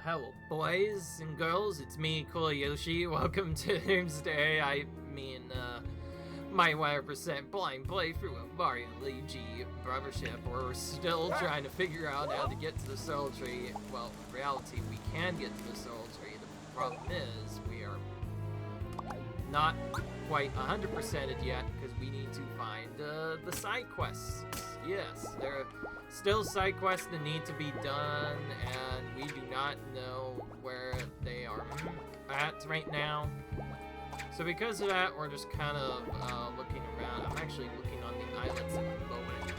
Hello, boys and girls. It's me, Yoshi. Welcome to Doomsday. My 100% blind playthrough of Mario Luigi Brothership, where we're still trying to figure out how to get to the Soul Tree. Well, in reality, we can get to the Soul Tree. The problem is, we are not quite 100%ed yet, because we need to find the side quests. Yes, there are still side quests that need to be done, and we do not know where they are at right now. So because of that, we're just kind of looking around. I'm actually looking on the islands at the moment.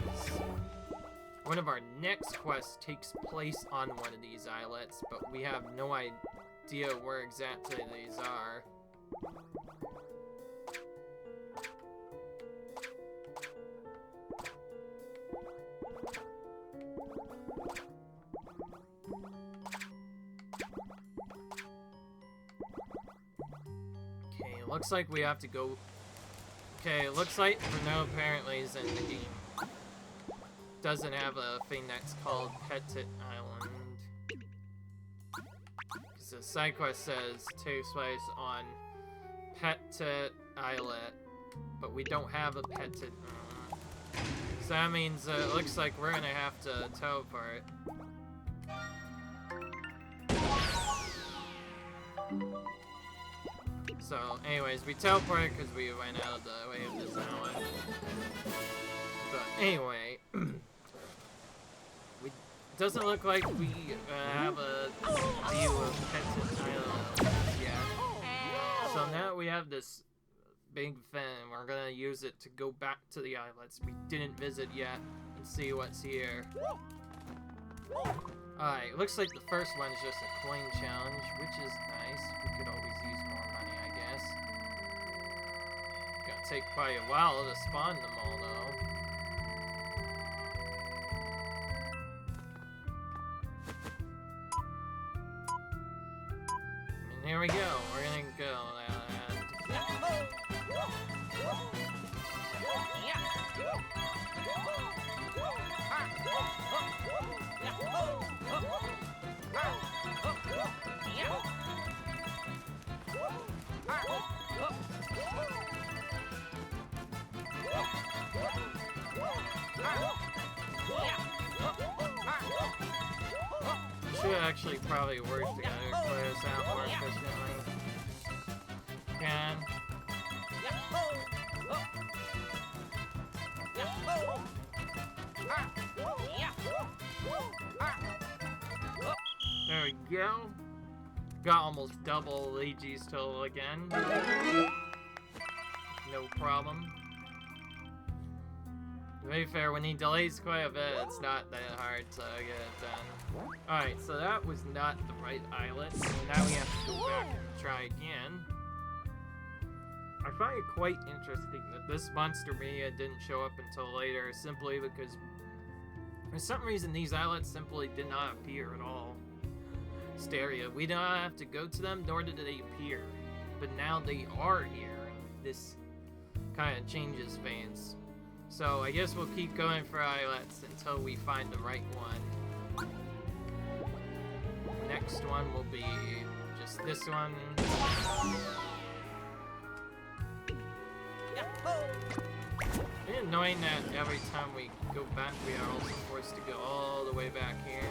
One of our next quests takes place on one of these islets, but we have no idea where exactly these are. Looks like we have to go... Okay, looks like for no apparent reason the game doesn't have a thing that's called Petit Island. Because the side quest says takes place on Petit Islet, but we don't have a Petit So that means it looks like we're gonna have to teleport. So, anyways, we teleported because we went out of the way of this island. But anyway, it doesn't look like we have a view of Petit Island yet. So now we have this big thing. We're gonna use it to go back to the islets we didn't visit yet and see what's here. Alright, looks like the first one is just a coin challenge, which is nice. We could always use more money, I guess. Gonna take quite a while to spawn them all, though. And here we go. We're gonna go now. Should actually probably work together to clear this out more efficiently. Again. There we go. Got almost double Luigi's total again. No problem. To be fair, when he delays quite a bit, it's not that hard to get it done. Alright, so that was not the right islet. So now we have to go back and try again. I find it quite interesting that this Monster Mania didn't show up until later, simply because for some reason these islets simply did not appear at all. Stereo. We did not have to go to them, nor did they appear. But now they are here. This kind of changes things. So I guess we'll keep going for islets until we find the right one. Next one will be just this one. It's annoying that every time we go back, we are also forced to go all the way back here.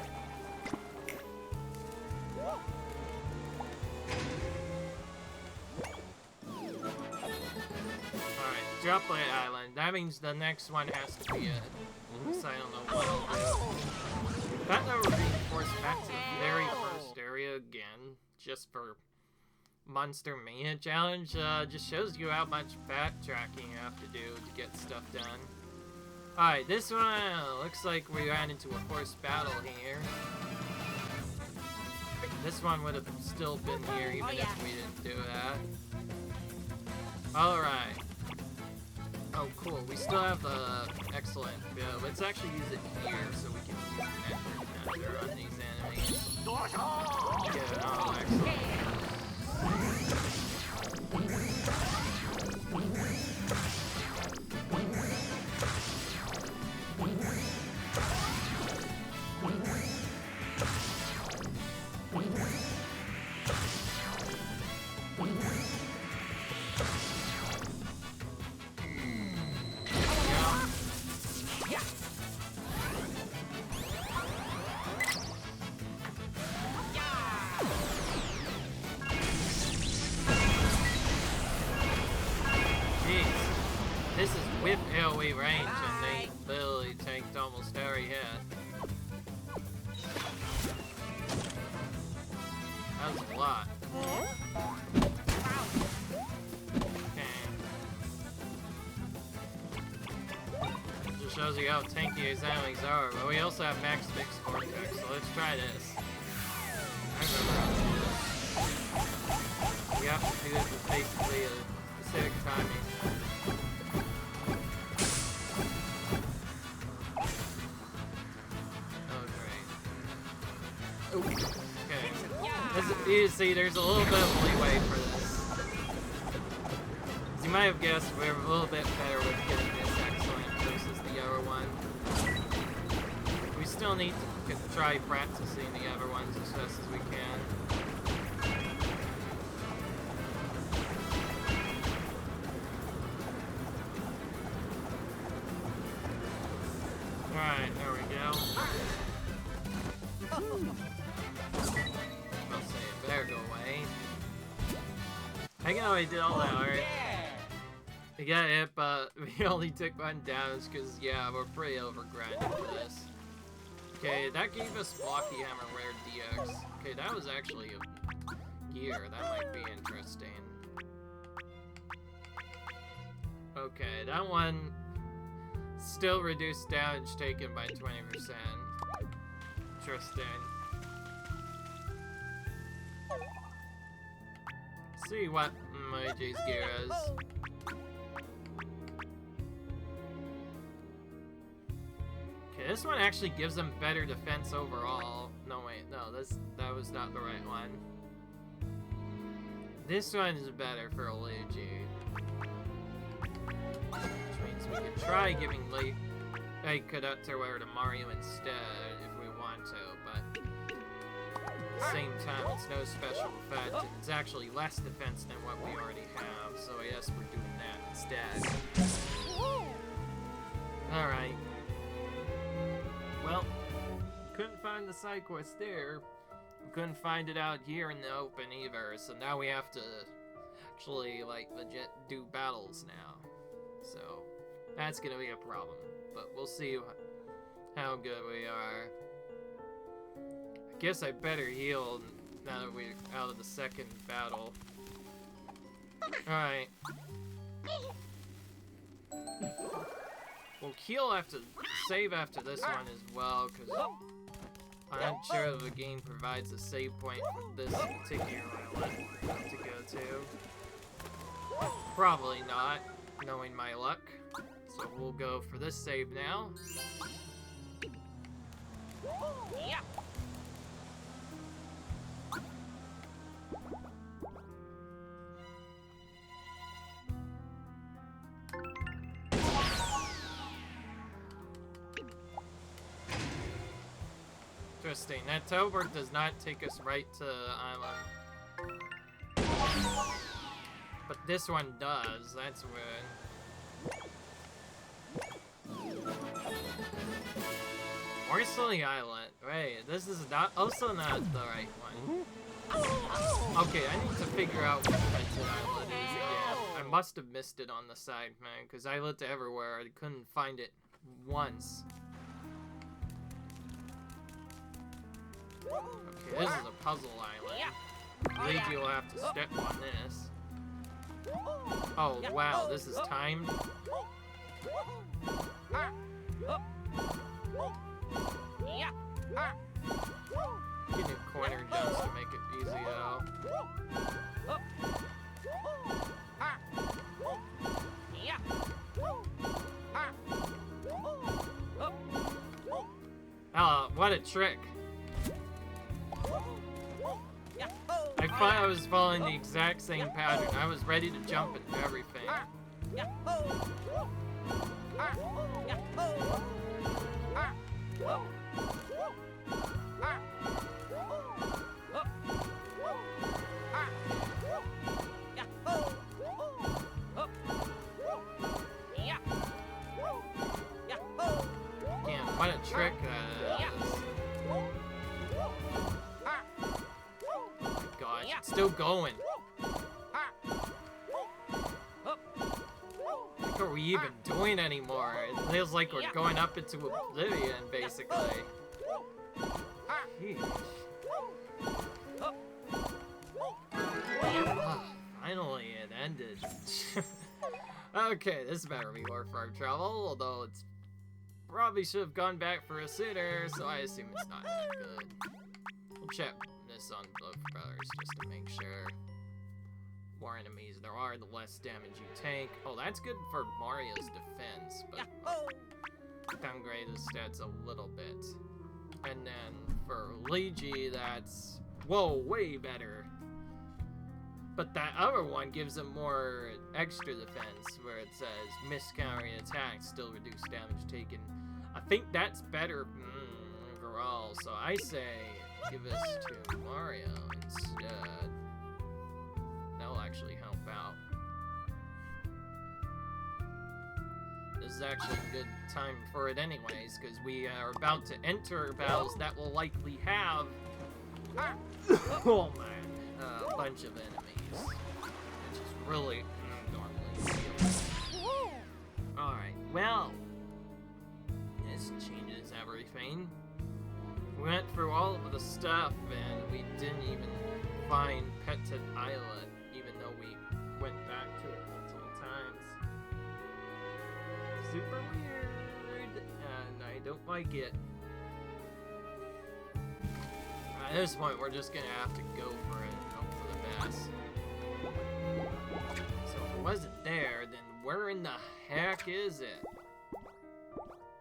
Alright, Droplet Island. That means the next one has to be it. So I don't know what I'll do. That now we're being forced back to the very first area again, just for Monster Mania Challenge. Just shows you how much backtracking you have to do to get stuff done. Alright, this one looks like we ran into a forced battle here. This one would have still been here even if we didn't do that. Alright. Oh, cool. We still have the excellent. Let's actually use it here so we can use the network on these enemies. Get it all excellent. AoE range, and they literally tanked almost every hit. That was a lot. Just shows you how tanky his enemies are, but we also have max fix vortex, so let's try this. I remember how to do this. You have to do this with basically a specific timing. Oh, great. Okay. As you see, there's a little bit of leeway for this. As you might have guessed, we're a little bit better with getting this excellent versus the other one. We still need to try practicing the other ones as best as we can. Alright, there we go. I'll say it better go away. I know I did all that, alright. We got it, but we only took one damage because, yeah, we're pretty overgrinded for this. Okay, that gave us Blocky Hammer Rare DX. Okay, that was actually a gear. That might be interesting. Okay, that one still reduced damage taken by 20%. Interesting. See what Luigi's gear is. Okay, this one actually gives them better defense overall. No, wait, no, that was not the right one. This one is better for Luigi. Which means we could try giving Conductor to Mario instead if we want to, but at the same time, it's no special effect, and it's actually less defense than what we already have, so yes, we're doing that instead. Alright. Well, couldn't find the side quest there. We couldn't find it out here in the open either, so now we have to actually, like, legit do battles now. So, that's gonna be a problem, but we'll see how good we are. I guess I better heal now that we're out of the second battle. Alright. We'll heal after, save after this one as well, because I'm not sure if the game provides a save point for this particular island to go to. Probably not, knowing my luck. So we'll go for this save now. Yeah. Interesting. That teleport does not take us right to the island. But this one does. That's weird. Porcelain Island. Wait, this is not also not the right one. Okay, I need to figure out what Porcelain Island is again. I must have missed it on the side, man, because I looked everywhere. I couldn't find it once. Okay, this is a puzzle island. Luigi will have to step on this. Oh, wow, this is timed. Get new corner jumps to make it easy, though. Oh, what a trick. I thought I was following the exact same pattern. I was ready to jump into everything. Damn, what a trick that is. It's still going. Like a are we even doing anymore? It feels like we're going up into oblivion, basically. Sheesh. Finally, it ended. Okay, this better be worth our trouble, although it's probably should have gone back for a sooner, so I assume it's not that good. We'll check this on both brothers just to make sure. More enemies there are, the less damage you take. Oh, that's good for Mario's defense, but downgrade his stats a little bit. And then for Luigi, that's, whoa, way better. But that other one gives him more extra defense, where it says miscountering attacks still reduce damage taken. I think that's better overall, so I say give this to Mario instead. That'll actually help out. This is actually a good time for it anyways, because we are about to enter battles that will likely have oh man, a bunch of enemies, which is really normally feels. Alright, well, this changes everything. We went through all of the stuff and we didn't even find Petted Islet, even though we went back to it multiple times. Super weird, and I don't like it. At this point, we're just gonna have to go for it and hope for the best. So if it wasn't there, then where in the heck is it?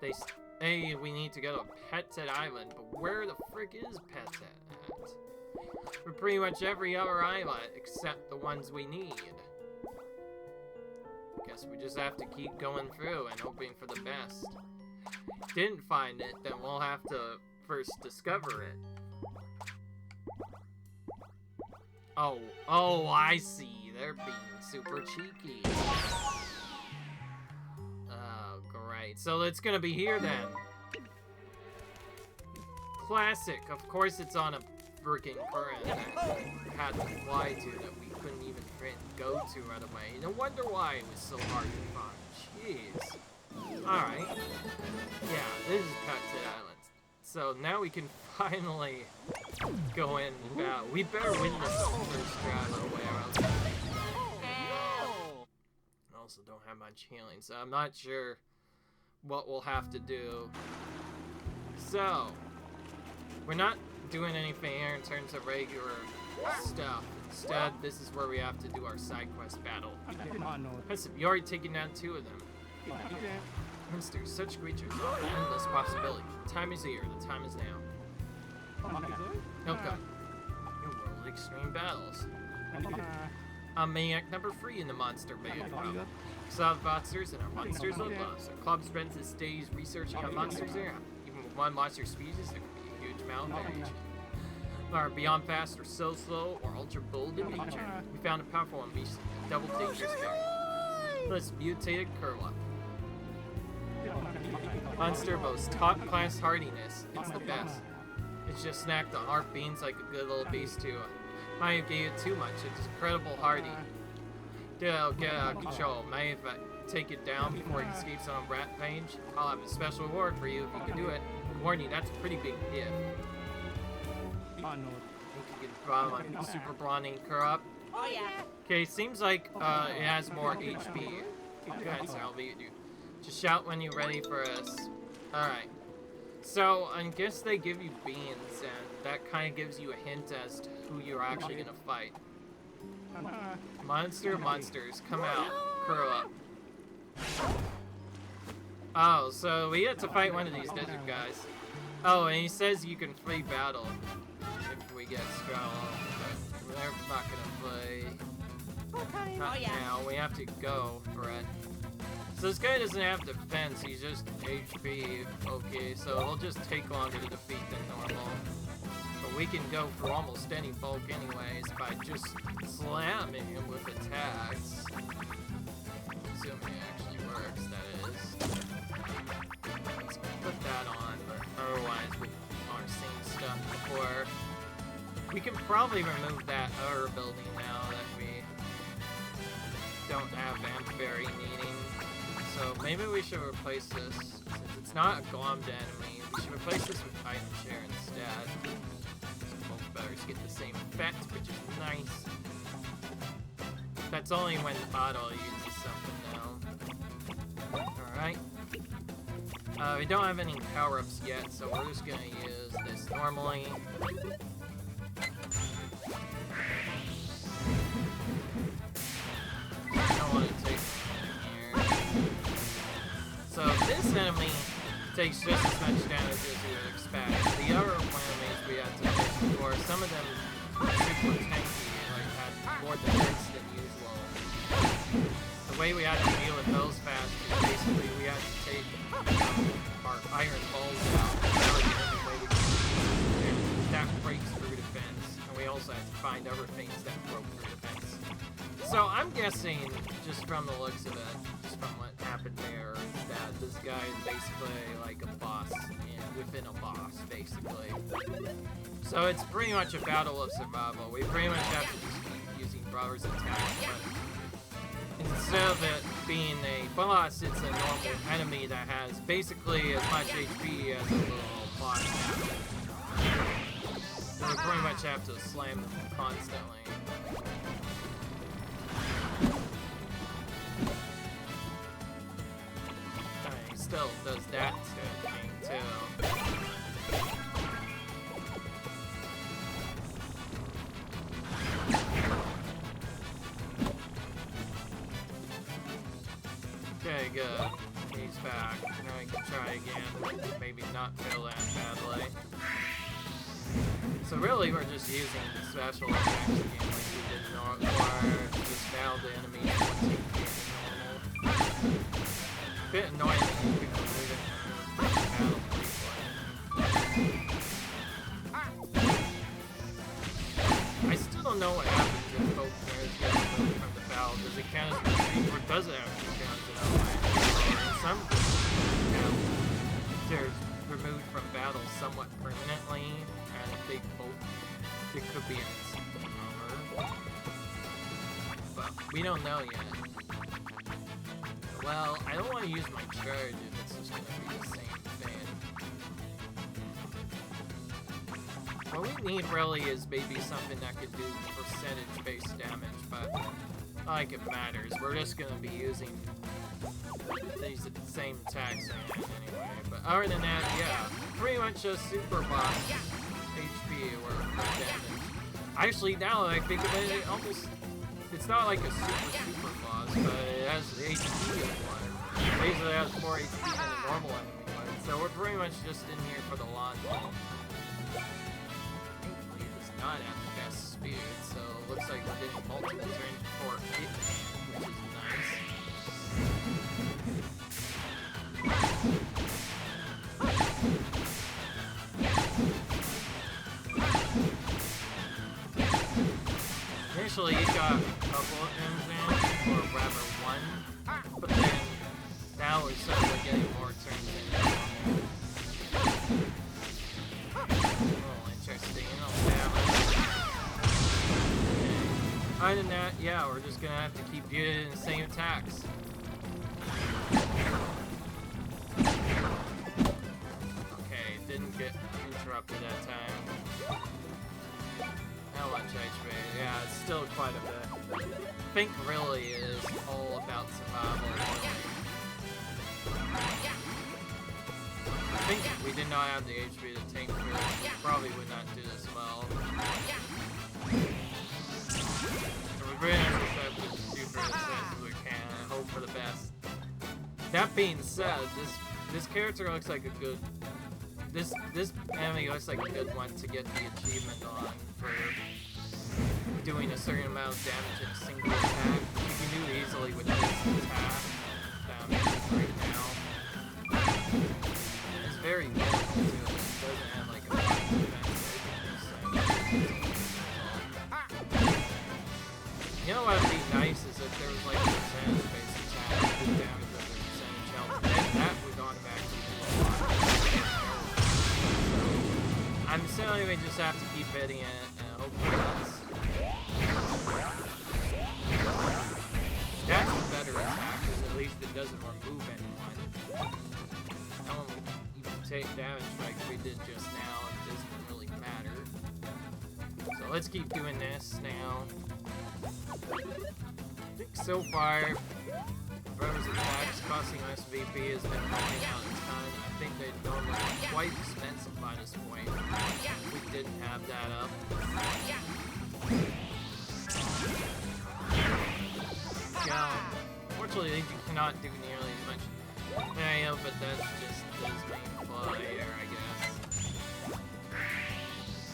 They say we need to go to Petted Island, but where the frick is Petted at? For pretty much every other islet except the ones we need. Guess we just have to keep going through and hoping for the best. Didn't find it, then we'll have to first discover it. Oh, I see. They're being super cheeky. Oh, great. So it's gonna be here then. Classic. Of course it's on a freaking current that we had to fly to that we couldn't even go to right away. No wonder why it was so hard to find. Jeez. Alright. Yeah, this is Petted Island. So now we can finally go in and battle. We better win this first battle away or else. I also don't have much healing, so I'm not sure what we'll have to do. So, we're not doing anything here in terms of regular stuff. Instead, this is where we have to do our side quest battle. Listen, you already taken down 2 of them. Monsters, such creatures, endless possibility. The time is here, the time is now. Okay. New world extreme battles. I'm Maniac number 3 in the monster band. Solve monsters and our monsters will lost. Our club spends its days researching how monsters are. Even with one monster species, there can be a huge amount of variation. Our beyond fast or so slow or ultra bold in nature. We found a powerful one beast, double dangerous variant. Let's mutated curl up. Monster boasts top class hardiness. It's the best. It's just snacked on hard beans like a good little beast too. Maya gave it too much. It's incredible hardy. Get out of control. Maya, if I take it down before it escapes on a rampage, I'll have a special reward for you if you can do it. Warning, that's a pretty big if. You can get on super brawny curl up. Oh yeah. Okay, seems like it has more HP. Good, so I'll beat you. Just shout when you're ready for us. Alright. So, I guess they give you beans, and that kind of gives you a hint as to who you're actually gonna fight. Monsters, come out. Curl up. Oh, so we have to fight one of these desert guys. Oh, and he says you can free battle if we get strong, but we're not gonna play. Not now, we have to go for it. So this guy doesn't have defense, he's just HP. Okay, so it'll just take longer to defeat than normal. But we can go for almost any bulk anyways by just slamming him with attacks. Assuming it actually works, that is. Let's put that on, but otherwise we are seeing stuff before. We can probably remove that other building now that we don't have Amberberry needing. So maybe we should replace this, since it's not a glommed enemy, we should replace this with item share instead. So both betters get the same effect, which is nice. That's only when the bottle uses something now. Alright. We don't have any power-ups yet, so we're just gonna use this normally. I don't want to take here. So this enemy takes just as much damage as you would expect. The other enemies we had to face before, some of them were super tanky, like had more defense than usual. The way we had to deal with those fast is basically we had to take our iron balls out. That was the only way we could use it. And that breaks through defense. And we also had to find other things that broke through defense. So I'm guessing, just from the looks of it, just from what happened there, that this guy is basically like a boss within a boss, basically. So it's pretty much a battle of survival. We pretty much have to just keep using Brother's attacks, but instead of it being a boss, it's a normal enemy that has basically as much HP as a little boss has. So we pretty much have to slam them constantly. He still does that thing too. Okay, good. He's back. Now we can try again. Maybe not fail that badly. So really, we're just using special attacks again, like we did in Noir. Just now the enemy is normal. Bit annoying that you can remove it from the battle briefly. I still don't know what happens if both players get removed from the battle. Does it count as retreat, or does it have to count as an some characters removed from battle somewhat permanently, and if they both, it could be an instant number. But we don't know yet. Well, I don't want to use my charge if it's just going to be the same thing. What we need really is maybe something that could do percentage-based damage, but not like it matters. We're just going to be using these same attacks anyway. But other than that, yeah, pretty much a super boss HP or damage. Actually, now that I think of it, it's not like a super boss, but it has the HP of one. It basically has more HP than a normal enemy would. So we're pretty much just in here for the launch. Thankfully, it does not have the best speed, so it looks like we're getting multiple turns before it, which is nice. Initially, you got a couple of turns in, or rather one, but then now we're suddenly getting more turns in. Oh, interesting. Other than that, yeah, we're just gonna have to keep using the same attacks. Okay, didn't get interrupted that time. How much HP? Yeah, it's still quite a bit. I think really is all about survival. I think if we did not have the HP to tank through, we probably would not do this well. So we're going to have to do for as fast as we can and hope for the best. That being said, this character looks like a good. This enemy looks like a good one to get the achievement on for doing a certain amount of damage in a single attack, which you can do easily with this attack that I'm using right now. It's very normal too. It doesn't have like a lot of defense. You know what would be nice is if there was like a percentage-based attack that did damage with their percentage health. Then that would automatically do a lot. I'm assuming we just have to keep hitting it and hopefully that's a better attack, because at least it doesn't remove anyone. That one would even take damage like we did just now. It doesn't really matter. So let's keep doing this now. I think so far, Brothers attacks costing us VP has been helping out a ton. I think they'd normally be quite expensive by this point if we didn't have that up. Yeah, unfortunately, you cannot do nearly as much area, but that's just his main flaw here, I guess.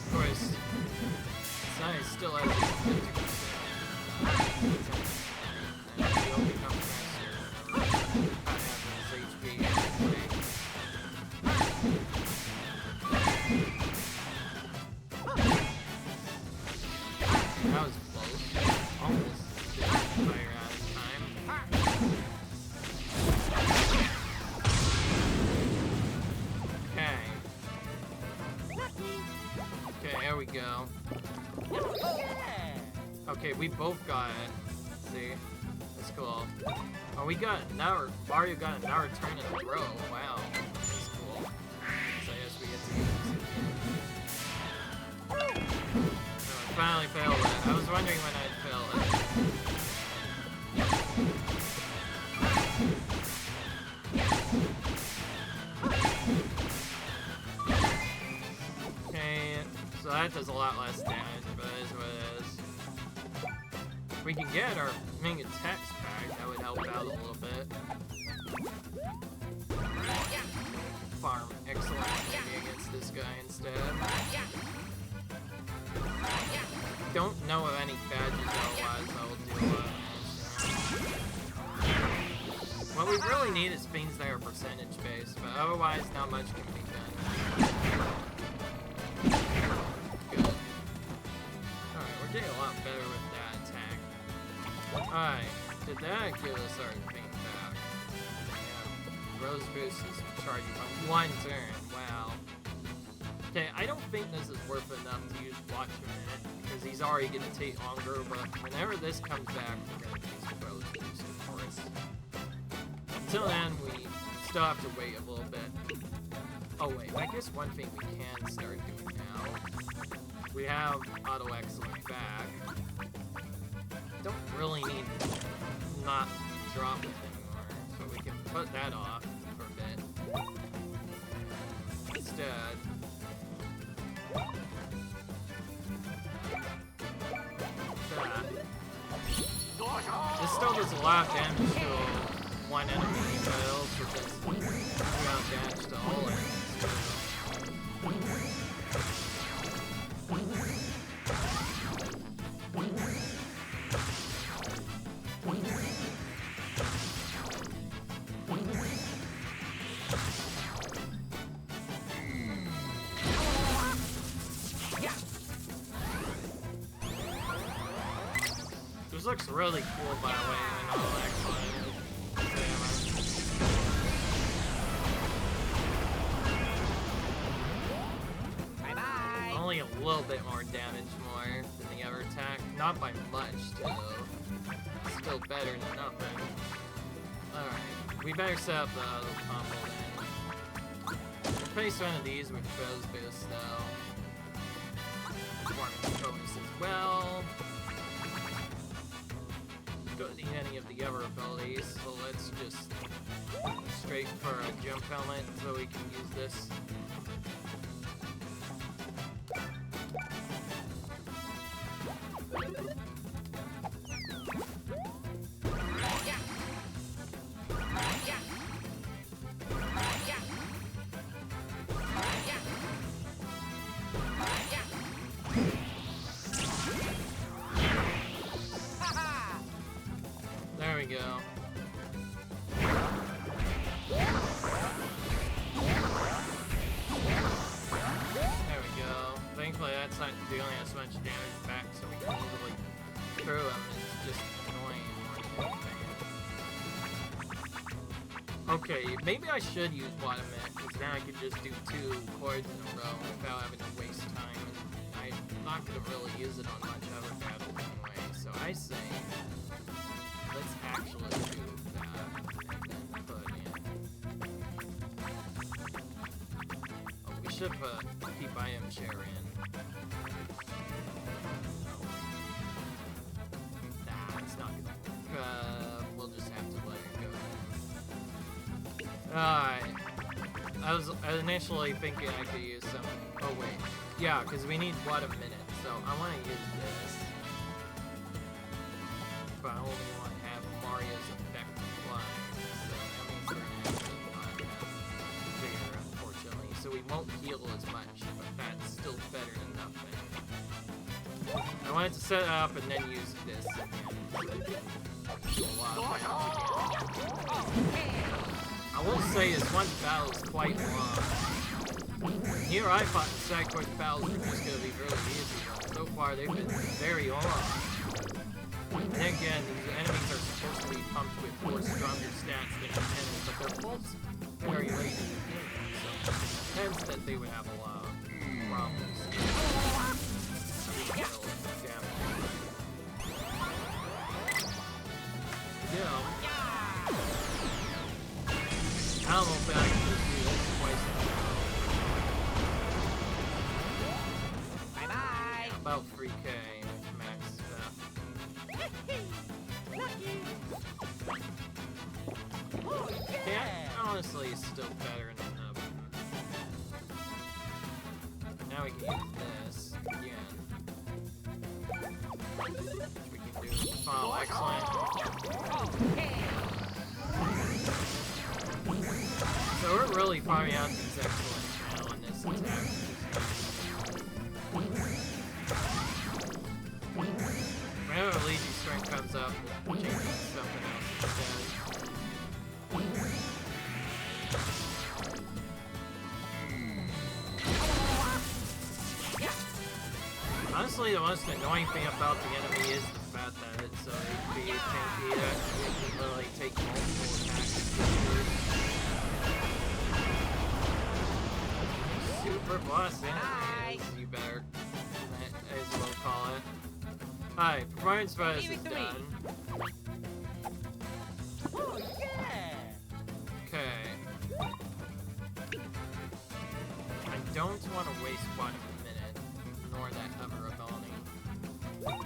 Of course, Sai still has 50%. And he'll become faster. I have his HP anyway. That was close. Almost didn't fire out of time. Okay, there we go. Okay, we both got it. See? That's cool. Oh, we got now. Mario got an hour turn in a row. Wow. That's cool. So I guess we get to use this again. No, I finally failed it. I was wondering when I'd fail it. Okay, so that does a lot less damage, but it is what it is. If we can get our main attacks back, that would help out a little bit. Farm excellent maybe against this guy instead. Don't know of any badges, otherwise I will do a lot of damage. What we really need is things that are percentage based, but otherwise not much can be done. Good. Alright, we're getting a lot better with that attack. Alright, did that give us our thing back? Yeah, Rose Boost is charging by 1 turn, wow. Okay, I don't think this is worth enough to use Watch a Minute, because he's already going to take longer, but whenever this comes back, we're going to use Rose Boost, of course. Until then, we still have to wait a little bit. Oh wait, I guess one thing we can start doing now. We have Auto Excellent back. Don't really need to not drop it anymore, so we can put that off for a bit. Instead, this still does a lot of damage to one enemy, but it also does a lot of damage to all enemies. This looks really cool, by the way, and all excellent. Bye-bye. Only a little bit more damage more than the other attack. Not by much, though. Still better than nothing. Alright, we better set up the little combo then. Replace one of these with Rose Boost, though. Performance bonus as well. Don't need any of the other abilities, so let's just straight for a jump helmet so we can use this. There we go. There we go. Thankfully that's not dealing as much damage back, so we can easily throw him. It's just annoying more than anything. Okay, maybe I should use Waterman, because now I could just do 2 chords in a row without having to waste time. And I'm not going to really use it on much other battles anyway, so I say let's actually do that. should keep item share in. Nah, it's not gonna. We'll just have to let it go. Alright. I was initially thinking I could use some. Oh wait. Yeah, because we need what, a minute. So I want to use this. But I only want to have Mario's effect flying. So that means we're going to actually not have vigor, unfortunately. So we won't heal as much, but that's still better than nothing. I wanted to set it up and then use this again. Do a lot of again. I will say this one battle is quite long. Here I thought the side quest battles were just going to be really easy, but so far they've been very long. And again, these enemies are supposed to be pumped with more stronger stats than enemies, but they're both very late in the game, so hence that they would have a lot of problems. Yeah. I don't know if I can just do this twice in a row. Bye-bye! About 3k max stuff. Yeah, honestly, it's still better than now we can use this again. Which we can do. Oh, excellent. So we're really firing out these excellents now in this attack. Whenever Luigi's strength comes up, we'll change it to something else instead. Honestly, the most annoying thing about the enemy is the fact that it's so HP tanky that it can literally take multiple attacks. Super boss enemies, you better as well call it. Hi, performance bonus is done. Oh, yeah! Okay. I don't want to waste 1 minute, nor that other ability.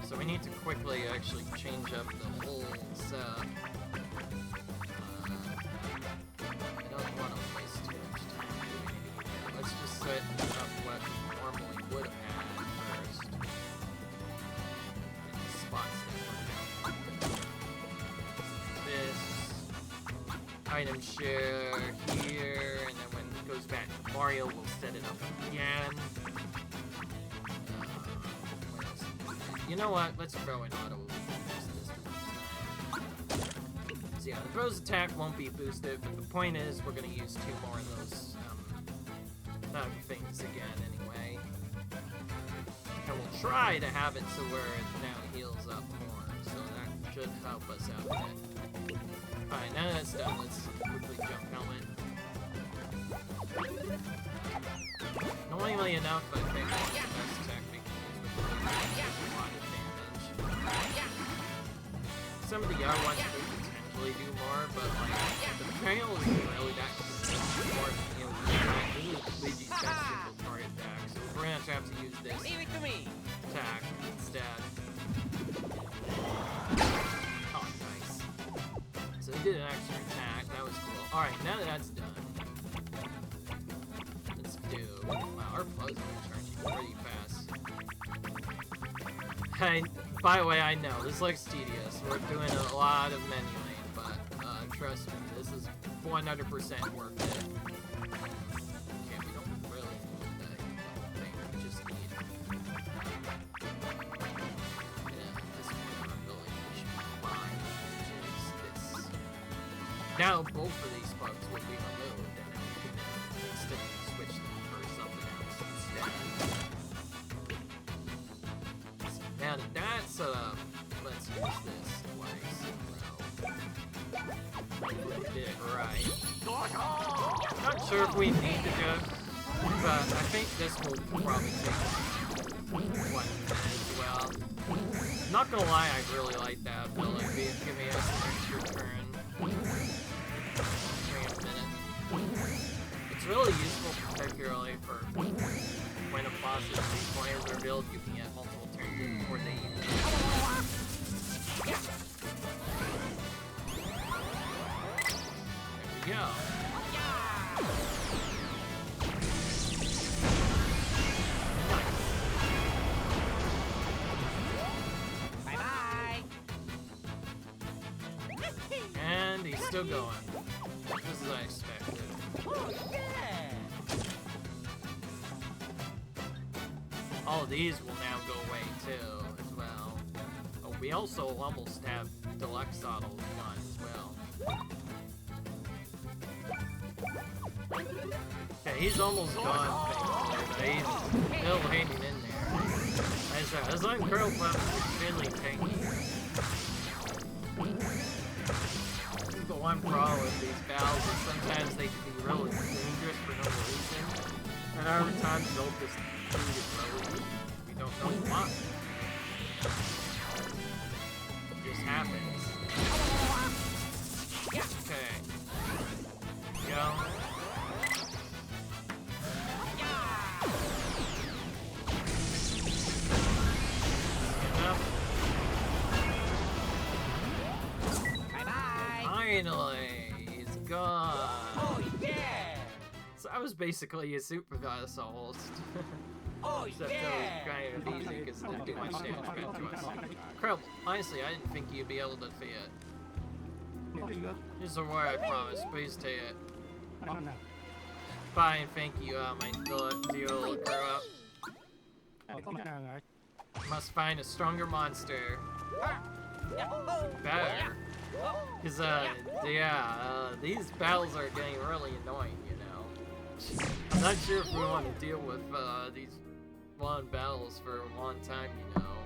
So we need to quickly actually change up the whole setup. I don't want to waste too much time doing it either. Let's just set up what we normally would have had first. And the spots that we're down. This item share here, and then when it goes back to Mario, we'll set it up again. What else? You know what? Let's throw an auto boost this time. So yeah, the throw's attack won't be boosted, but the point is we're going to use 2 more of those things again anyway. And we'll try to have it so where it now heals up more, so that should help us out a bit. Alright, now that that's done, let's quickly jump helmet. Annoyingly enough, I think that's the best technique to use with a lot of damage. Some of the other ones could potentially do more, but like, the trail isn't really that more, you know, Luigi's got single target attack, so we're gonna have to use this attack instead. Oh, nice. So he did an extra attack, that was cool. Alright, now that that's done, let's do... Wow, our puzzle is charging pretty fast. By the way, I know, this looks tedious. We're doing a lot of menuing, but trust me, this is 100% worth it. Okay, we don't really need that thing, we just need... Yeah, this one ability we should combine, which is this. Now both of these bugs will be removed, and then we can instantly switch them for something else instead. Now that that's set up, let's use this twice in a row. We did it right. Not sure if we need to do it, but I think this will probably take 1 minute as well. Not gonna lie, I really like that ability. Giving us an extra turn. Wait a minute. It's really useful, particularly for when a boss is players are revealed, you can get multiple turns in before they even. There we go. And he's still going. Just as I expected. Oh, yeah! All of these will now go away too, as well. Oh, we also almost have Deluxe Auto gone as well. Okay, he's almost gone, thankfully, but he's still hanging in there. As long as Curl Puff is extremely tanky. The one problem with these battles is sometimes they can be really dangerous for no reason, and other times they'll just do it really. We don't know why. It just happens. Okay. Go. Enough. Finally, he's gone. Oh, yeah! So I was basically a supervisor host. Oh, Except yeah! that was kind of easy because it didn't do much damage back to us. Incredible. Honestly, I didn't think you'd be able to defeat it. Here's the word I promise. Please take it. Bye and thank you, my deal grow up. Must find a stronger monster. Better. Because, these battles are getting really annoying, you know. I'm not sure if we want to deal with, these long battles for a long time, you know.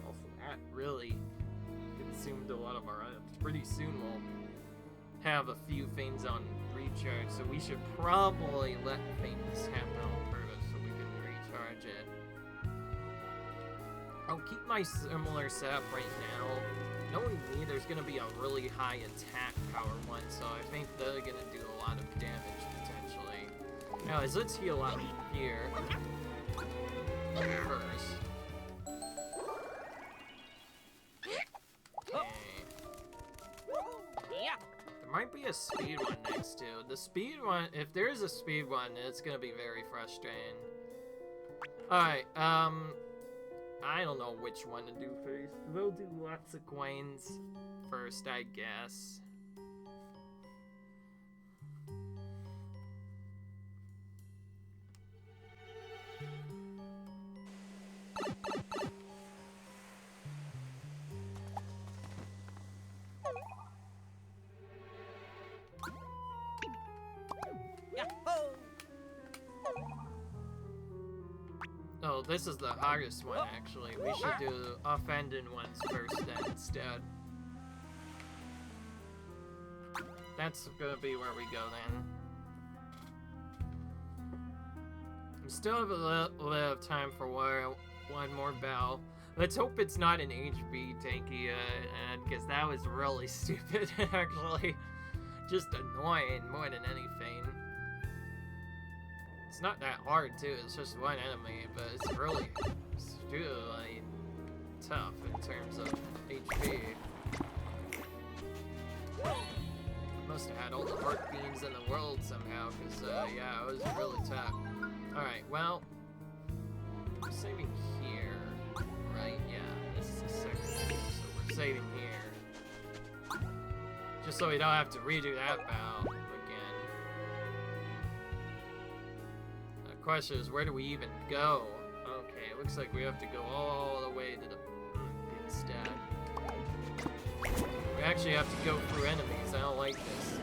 Also, that really consumed a lot of our items. Pretty soon we'll have a few things on recharge, so we should probably let things happen on purpose so we can recharge it. I'll keep my similar setup right now. Knowing me, there's going to be a really high attack power one, so I think they're going to do a lot of damage, potentially. Anyways, let's heal up here first. Okay. There might be a speed one next to. The speed one, if there is a speed one, it's going to be very frustrating. Alright, I don't know which one to do first. We'll do lots of coins first, I guess. Oh, this is the hardest one, actually. We should do offending ones first then instead. That's gonna be where we go then. We still have a little of time for one more battle. Let's hope it's not an HB tanky, because that was really stupid, actually. Just annoying more than anything. It's not that hard, too. It's just one enemy, but it's really tough in terms of HP. Must have had all the heart beams in the world somehow, because, yeah, it was really tough. Alright, well, we're saving here, right? Yeah, this is the second game, so we're saving here. Just so we don't have to redo that battle again. The question is, where do we even go? Okay, it looks like we have to go all the way to the instead. We actually have to go through enemies. I don't like this.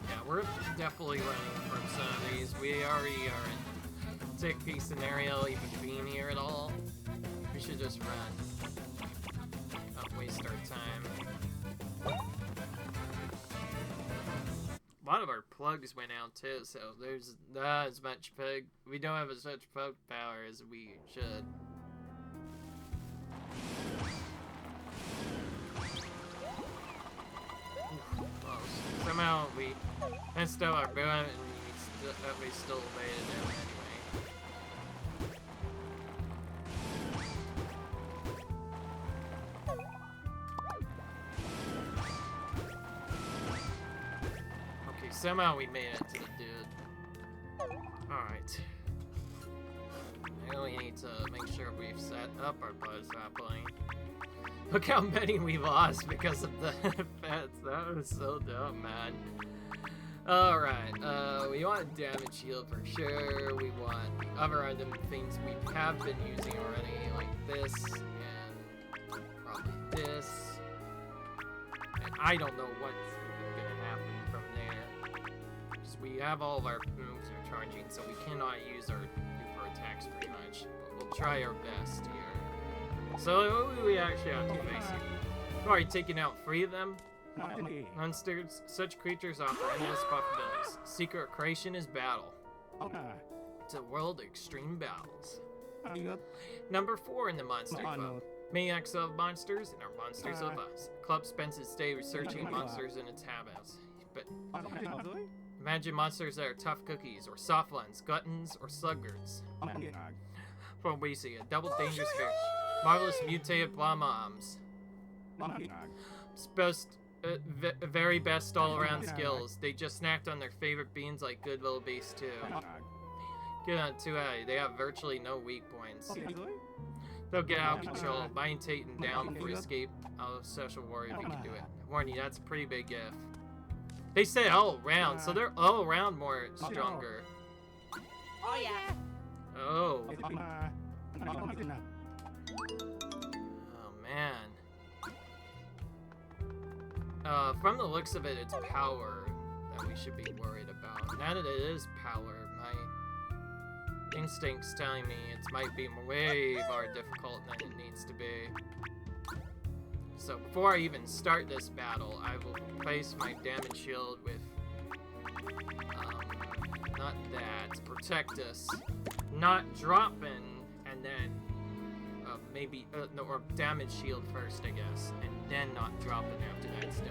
Yeah, we're definitely running from some of these. We already are in tick-peak scenario, even being here at all. We should just run. Not waste our time. A lot of our plugs went out too, so there's not as much plug. We don't have as much plug power as we should. Close. Somehow we messed up our boom and we still made it anyway. Okay, somehow we made it to the dude. Alright. Now we need to make sure we've set up our buzz sapling. Look how many we lost because of the pets. That was so dumb, man. Alright, we want a damage shield for sure. We want other item things we have been using already, like this, and probably this. And I don't know what's gonna happen from there. Because we have all of our moves are charging, so we cannot use our super attacks pretty much. But we'll try our best here. So, what do we actually have to face here? Alright, taking out 3 of them. Monsters, such creatures offer endless possibilities. Secret creation is battle. It's a world of extreme battles. Number 4 in the Monster Club. Maniacs of monsters and our monsters of us. Club spends its day researching monsters in its habits. But imagine monsters that are tough cookies, or soft ones, gluttons, or sluggards. From we see a double dangerous fish. Marvelous mutated Blommoms. Very best all-around skills. They just snacked on their favorite beans like good little beasts too. Get on 2A. They have virtually no weak points. They'll get out of control. Mind Taten down for escape out of Social Warrior if you can do it. Warn you, that's a pretty big if. They say all around, so they're all around more stronger. Oh yeah. Oh. Oh man. From the looks of it, it's power that we should be worried about. Now that it is power, my instinct's telling me it might be way more difficult than it needs to be. So before I even start this battle, I will replace my damage shield with, not that, protect us, not dropping, and then maybe, no, or damage shield first, I guess, and then not dropping after that's done.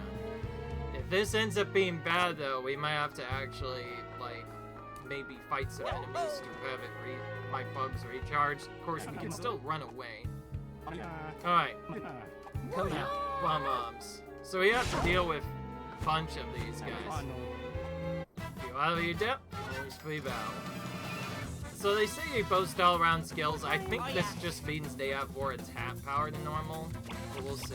If this ends up being bad, though, we might have to actually, like, maybe fight some enemies to have it my bugs recharged. Of course, we can still run away. Alright, come out, Blommoms. So we have to deal with a bunch of these guys. You out of your depth, always free battle. So they say they boast all-around skills. I think this just means they have more attack power than normal. But we'll see.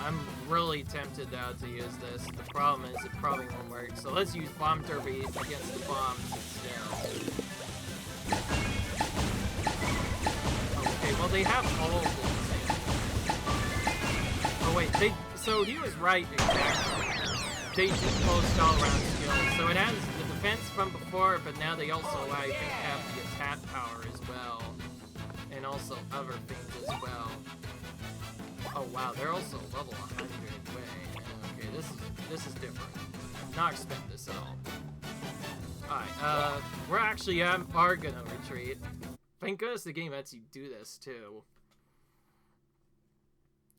I'm really tempted now to use this. The problem is it probably won't work. So let's use Bomb Derby against the bombs instead. Okay, well they have all of these. Oh wait, so he was right exactly. They just boast all-around skills. So it has the defense from before, but now they also, I think, have the attack power as well. And also other things as well. Oh wow, they're also level 100. Wait, okay, this is different. Not expect this at all. Alright, we're actually are gonna retreat. Thank goodness the game lets you do this too.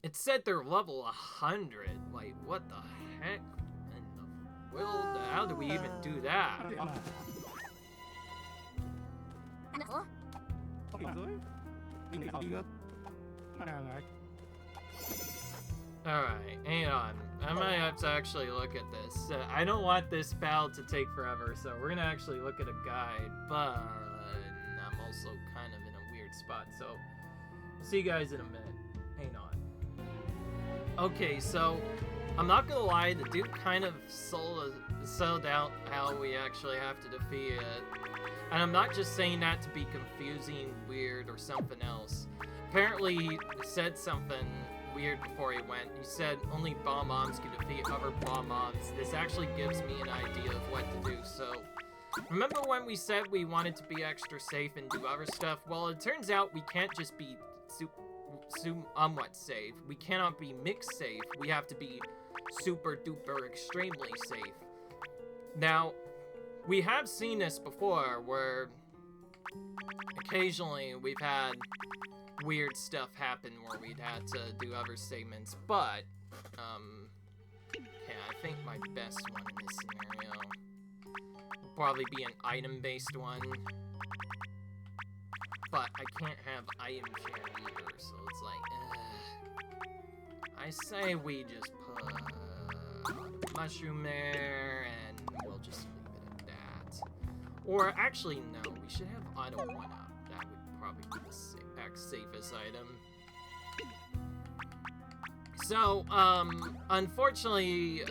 It said they're level 100. Like, what the heck in the world? How do we even do that? Alright, hang on. I might have to actually look at this. I don't want this battle to take forever, so we're gonna actually look at a guide, but I'm also kind of in a weird spot, so I'll see you guys in a minute. Hang on. Okay, so I'm not gonna lie, the dude kind of sold out how we actually have to defeat it. And I'm not just saying that to be confusing, weird, or something else. Apparently, he said something weird before he went. He said only Blommoms can defeat other Blommoms. This actually gives me an idea of what to do, so... Remember when we said we wanted to be extra safe and do other stuff? Well, it turns out we can't just be somewhat safe. We cannot be mixed safe. We have to be super duper extremely safe. Now, we have seen this before where occasionally we've had weird stuff happen where we'd have to do other segments, but, yeah, I think my best one in this scenario will probably be an item-based one, but I can't have item share either, so it's like, I say we just put a mushroom there, and we'll just leave it at that. Or, actually, no, we should have auto 1-up. That would probably be the safest item. So, unfortunately,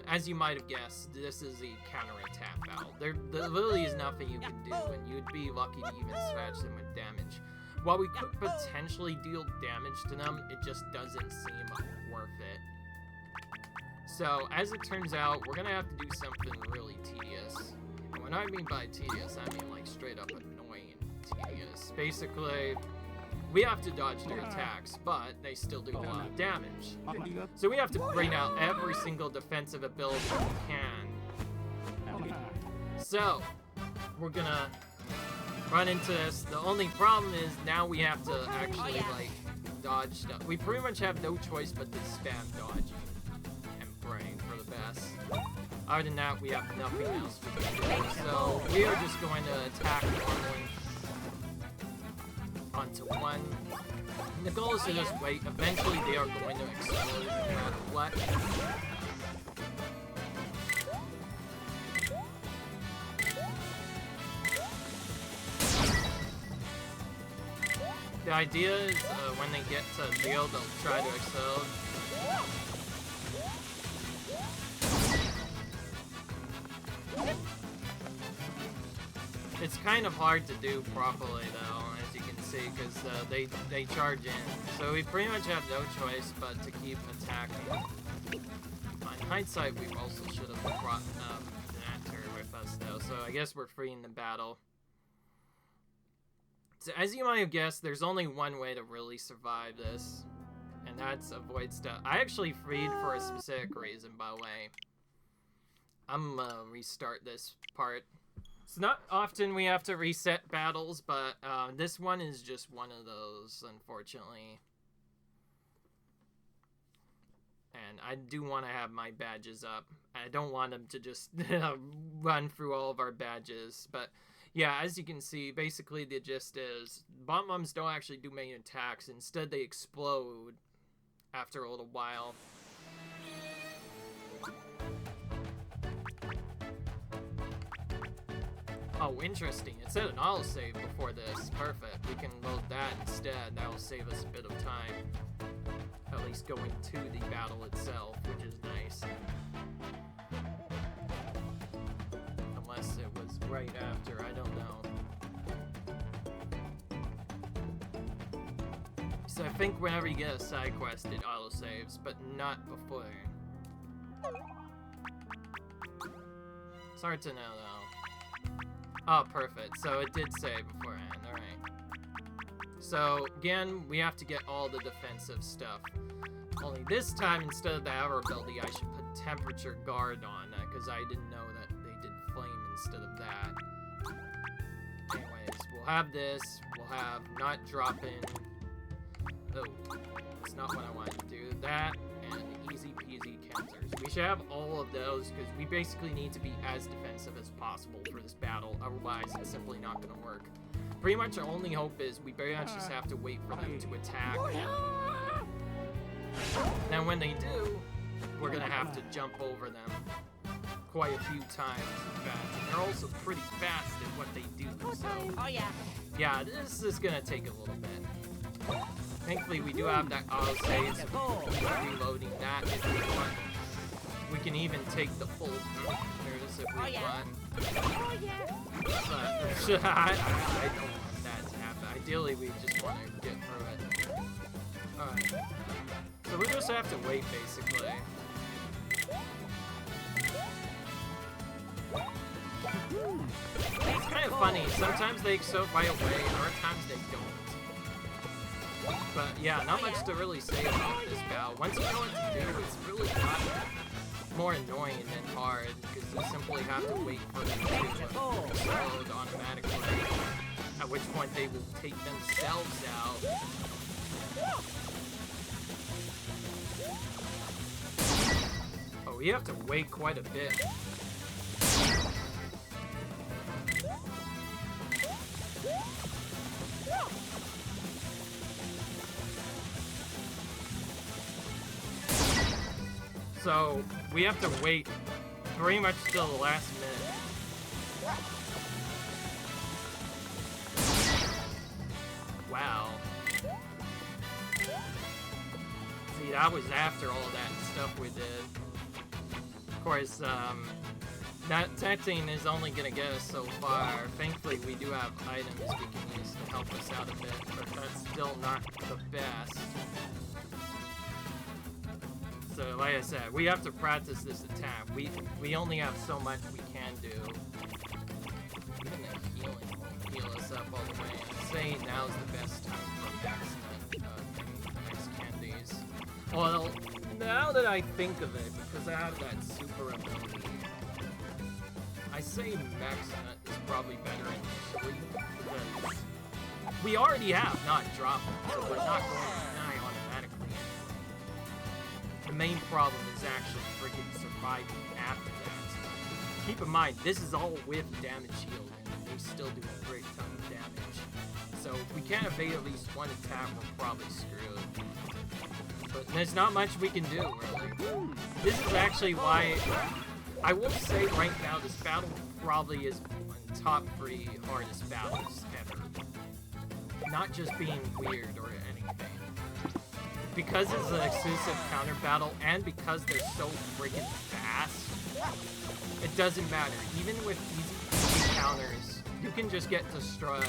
as you might have guessed, this is a counterattack battle. There literally is nothing you can do, and you'd be lucky to even scratch them with damage. While we could potentially deal damage to them, it just doesn't seem worth it. So, as it turns out, we're gonna have to do something really tedious. And when I mean by tedious, I mean like straight up annoying tedious. Basically, we have to dodge their attacks, but they still do a lot of damage. So we have to bring out every single defensive ability we can. So, we're gonna run into this. The only problem is now we have to actually, like, dodge stuff. We pretty much have no choice but to spam dodging and praying for the best. Other than that, we have nothing else we can do. So, we are just going to attack normally onto one. And the goal is to just wait. Eventually, they are going to explode no matter what. The idea is when they get to zero, they'll try to explode. It's kind of hard to do properly though, as you can see, because they charge in. So we pretty much have no choice but to keep attacking. On hindsight, we also should have brought Natter with us though, so I guess we're free in the battle. So as you might have guessed, there's only one way to really survive this, and that's avoid stuff. I actually freed for a specific reason, by the way. I'm gonna restart this part. It's not often we have to reset battles, but this one is just one of those, unfortunately. And I do want to have my badges up. I don't want them to just run through all of our badges, but yeah, as you can see, basically the gist is bomb bombs don't actually do many attacks. Instead, they explode after a little while. Oh, interesting. It said an autosave before this. Perfect. We can load that instead. That will save us a bit of time. At least going to the battle itself, which is nice. Unless it was right after, I don't know. So I think whenever you get a side quest, it autosaves, but not before. It's hard to know, though. Oh, perfect. So it did save beforehand. Alright. So, again, we have to get all the defensive stuff. Only this time, instead of the hour ability, I should put temperature guard on that, because I didn't know that they did flame instead of that. Anyways, we'll have this. We'll have not dropping. Oh, that's not what I wanted to do. That and easy peasy counters. We should have all of those because we basically need to be as defensive as possible for this battle. Otherwise, it's simply not going to work. Pretty much our only hope is we very much just have to wait for them to attack. Now, when they do, we're going to have to jump over them quite a few times, in fact. And they're also pretty fast at what they do, so... Oh, yeah. Yeah, this is going to take a little bit. Thankfully, we do have that auto-save, so we can keep reloading that if we want. We can even take the full counters if we want. Oh, yeah. But I don't want that to happen. Ideally, we just want to get through it. Alright. So we just have to wait, basically. It's kind of funny. Sometimes they explode right away, and other times they don't. But yeah, not much to really say about this battle. Once you know what to do, it's really not more annoying than hard, because you simply have to wait for them to explode automatically. at which point they will take themselves out. Oh, we have to wait quite a bit. So, we have to wait pretty much till the last minute. Wow. See, that was after all that stuff we did. Of course, that testing is only gonna get us so far. Thankfully, we do have items we can use to help us out a bit, but that's still not the best. So, like I said, we have to practice this attack. We only have so much we can do. Even the healing won't heal us up all the way. I'm saying now's the best time for max candies. Well, now that I think of it, because I have that super ability, I say Max Nut is probably better initially, because we already have not dropped it, so we're not going to die automatically. The main problem is actually freaking surviving after that. Keep in mind, this is all with damage shield, and they still do a great ton of damage. So if we can't evade at least one attack, we're probably screwed. But there's not much we can do, really. This is actually why I will say right now this battle probably is one of the top 3 hardest battles ever. Not just being weird or anything. Because it's an exclusive counter battle, and because they're so freaking fast, it doesn't matter. Even with easy counters, you can just get destroyed.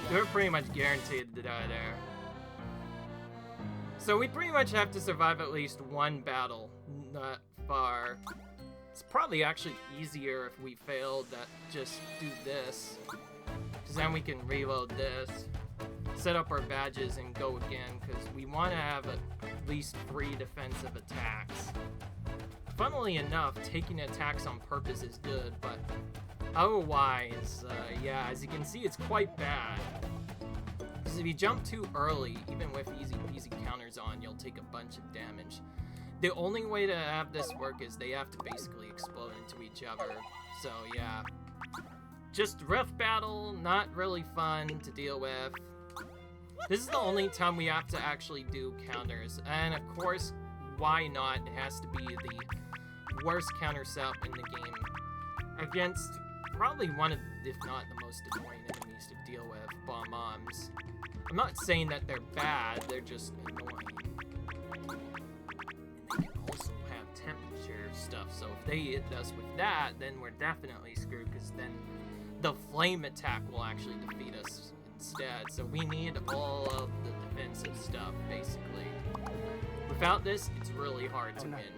We're pretty much guaranteed to die there. So we pretty much have to survive at least one battle, not far. It's probably actually easier if we failed that just do this. Because then we can reload this, set up our badges, and go again, because we want to have at least 3 defensive attacks. Funnily enough, taking attacks on purpose is good, but otherwise, yeah, as you can see, it's quite bad. Because if you jump too early, even with easy peasy counters on, you'll take a bunch of damage. The only way to have this work is they have to basically explode into each other. So, yeah. Just rough battle, not really fun to deal with. This is the only time we have to actually do counters. And, of course, why not? It has to be the worst counter setup in the game. Against probably one of, if not the most annoying enemies to deal with, bombs. I'm not saying that they're bad, they're just annoying. And they can also have temperature stuff, so if they hit us with that, then we're definitely screwed, because then the flame attack will actually defeat us instead. So we need all of the defensive stuff, basically. Without this, it's really hard to win.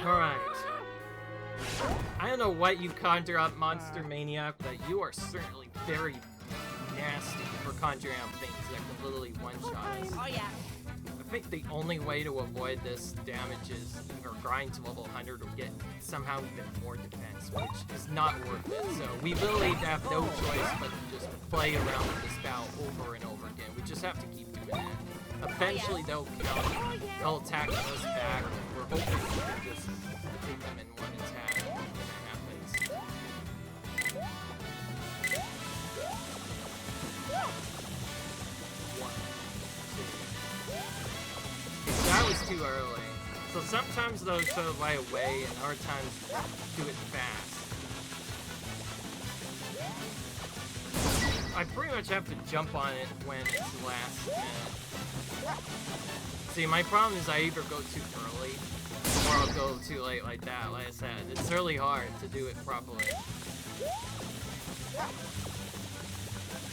Alright. I don't know what you conjure up, Monster Maniac, but you are certainly very nasty for conjuring up things that can literally one-shot us. Oh yeah. I think the only way to avoid this damage is either grind to level 100 or get somehow even more defense, which is not worth it. So we literally have no choice but to just play around with this battle over and over again. We just have to keep doing it. Eventually they'll counter, they'll attack us back, and we're hoping we can just defeat them in one attack when that happens. That was too early. So sometimes those go right away, and other times do it fast. I pretty much have to jump on it when it's last minute. See, my problem is I either go too early, or I'll go too late like that. Like I said, it's really hard to do it properly.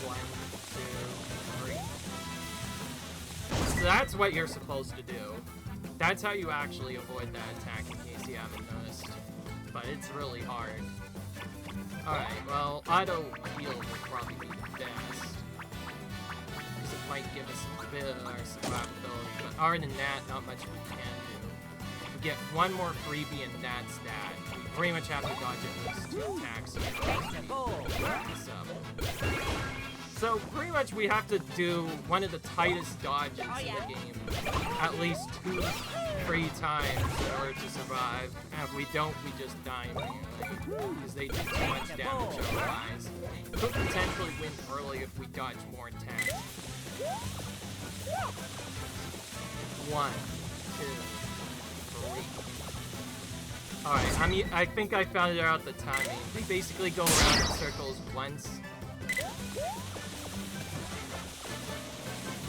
1, 2, 3. So that's what you're supposed to do. That's how you actually avoid that attack, in case you haven't noticed. But it's really hard. Alright, well, auto heal will probably be the best. Because it might give us some bit of our survivability, but other than that, not much we can do. We get one more freebie and that's that. We pretty much have to dodge at least 2 attacks to wrap this up. So pretty much we have to do one of the tightest dodges in the game at least 2 3 times in order to survive. And if we don't, we just die immediately because they do too much damage otherwise. Could potentially win early if we dodge more attacks. 1, 2, 3. Alright, I think I found it out the timing. They basically go around in circles once.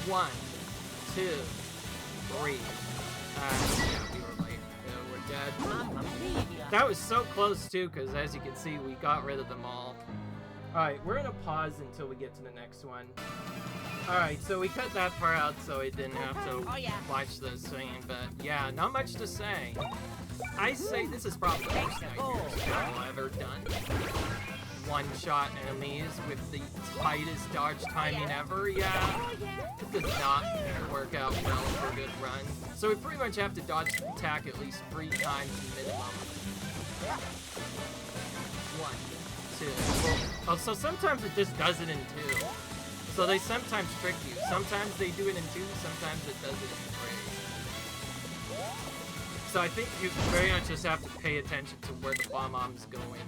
1, 2, 3. Yeah, we were late. We're dead. That was so close too, because as you can see, we got rid of them all. Alright, we're gonna pause until we get to the next one. Alright, so we cut that part out so we didn't have to watch the scene, but yeah, not much to say. I say this is probably the most nightmares battle I've ever done. One-shot enemies with the tightest dodge timing ever, yeah. It does not work out well for a good run. So we pretty much have to dodge the attack at least 3 times minimum. 1, 2. Oh, so sometimes it just does it in 2. So they sometimes trick you. Sometimes they do it in 2, sometimes it does it in 3. So I think you very much just have to pay attention to where the bomb's going.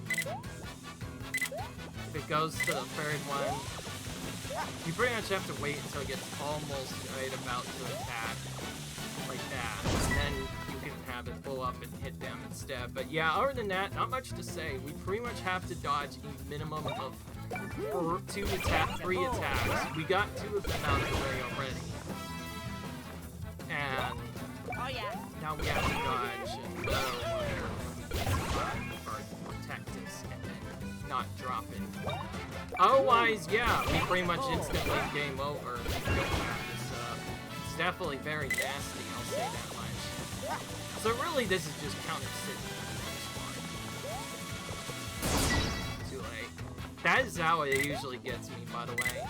If it goes to the 3rd one, you pretty much have to wait until it gets almost right about to attack. Like that. And then you can have it blow up and hit them instead. But yeah, other than that, not much to say. We pretty much have to dodge a minimum of 3 attacks. We got 2 of them out of the way already. And now we have to dodge another one or protect us and then not drop it. Otherwise, yeah, we pretty much instantly game over if we don't have this up. It's definitely very nasty, I'll say that much. So really, this is just counter-sitting for the most part. Too late. That is how it usually gets me, by the way.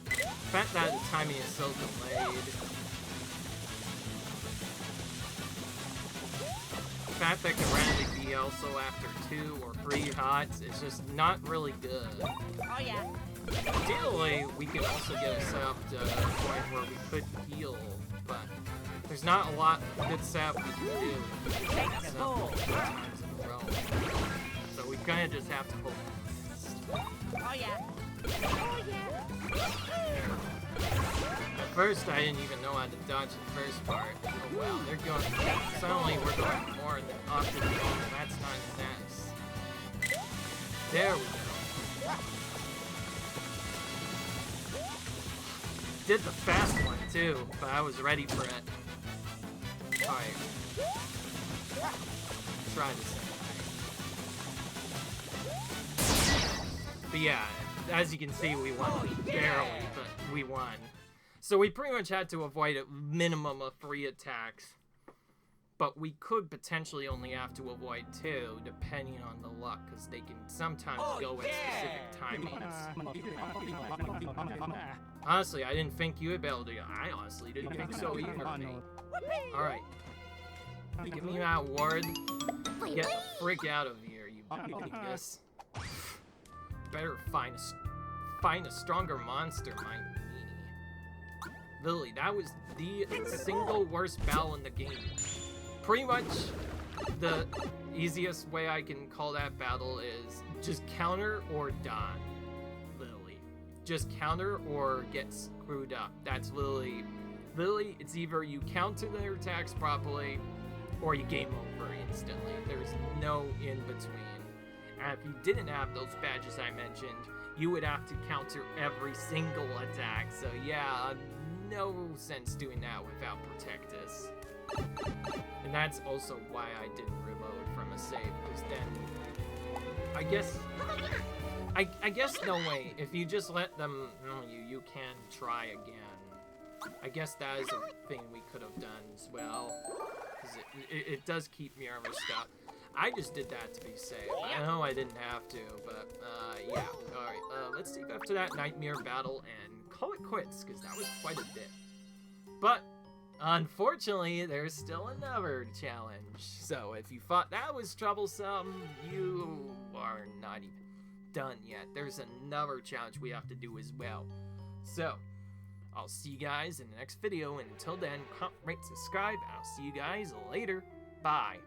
The fact that the timing is so delayed. The fact that can randomly be also after 2 or 3 hots is just not really good. Ideally, we could also get us up to a point where we could heal, but there's not a lot of good setup we can do. Times in a row. So we kind of just have to hope. At first, I didn't even know how to dodge the first part. Oh well, they're going. Suddenly, we're going more than often. That's not nice. There we go. Did the fast one too, but I was ready for it. Alright. Try this anyway. But yeah, as you can see, we won barely, but we won. So we pretty much had to avoid a minimum of 3 attacks. But we could potentially only have to avoid 2, depending on the luck, because they can sometimes go at specific timings. Honestly, I didn't think you would be able to. I honestly didn't think so either. Alright. Give me that ward. Get the frick out of here, you dingus. Better find a stronger monster, my meanie. Lily, that was the single worst battle in the game. Pretty much the easiest way I can call that battle is just counter or die, Lily. Just counter or get screwed up. That's Lily. Lily, it's either you counter their attacks properly or you game over instantly. There's no in between. And if you didn't have those badges I mentioned, you would have to counter every single attack. So yeah, no sense doing that without Protectus. And that's also why I didn't reload from a save, because then I guess no way. If you just let them know you can try again. I guess that is a thing we could have done as well, because it does keep me armor stuck. I just did that to be safe. I know I didn't have to, but yeah. Alright, let's take after that nightmare battle and call it quits, because that was quite a bit. But unfortunately, there's still another challenge. So if you thought that was troublesome, you are not even done yet. There's another challenge we have to do as well. So I'll see you guys in the next video, and until then, comment, rate, subscribe, and I'll see you guys later. Bye.